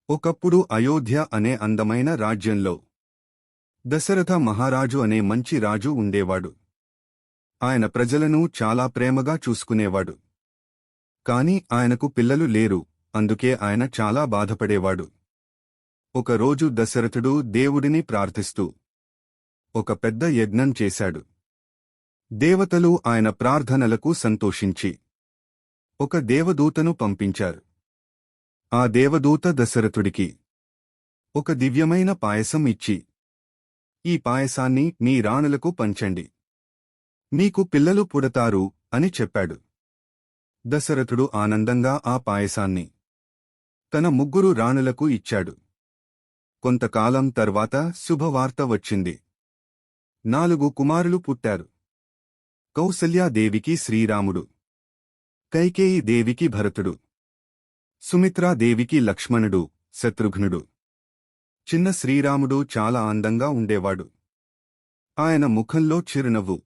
ఒకప్పుడు అయోధ్య అనే అందమైన రాజ్యంలో దశరథ మహారాజు అనే మంచి రాజు ఉండేవాడు. ఆయన ప్రజలను చాలా ప్రేమగా చూసుకునేవాడు. కాని ఆయనకు పిల్లలు లేరు, అందుకే ఆయన చాలా బాధపడేవాడు. ఒకరోజు దశరథుడు దేవుడిని ప్రార్థిస్తూ ఒక పెద్ద యజ్ఞం చేశాడు. దేవతలు ఆయన ప్రార్థనలకు సంతోషించి ఒక దేవదూతను పంపించారు. ఆ దేవదూత దశరథుడికి ఒక దివ్యమైన పాయసం ఇచ్చి, ఈ పాయసాన్ని మీ రాణులకు పంచండి, మీకు పిల్లలు పుడతారు అని చెప్పాడు. దశరథుడు ఆనందంగా ఆ పాయసాన్ని తన 3 రాణులకు ఇచ్చాడు. కొంతకాలం తర్వాత శుభవార్త వచ్చింది. 4 కుమారులు పుట్టారు. కౌసల్యాదేవికి శ్రీరాముడు, కైకేయి దేవికి భరతుడు, సుమిత్రాదేవికి లక్ష్మణుడు, శత్రుఘ్నుడు. చిన్న శ్రీరాముడు చాలా అందంగా ఉండేవాడు. ఆయన ముఖంలో చిరునవ్వు,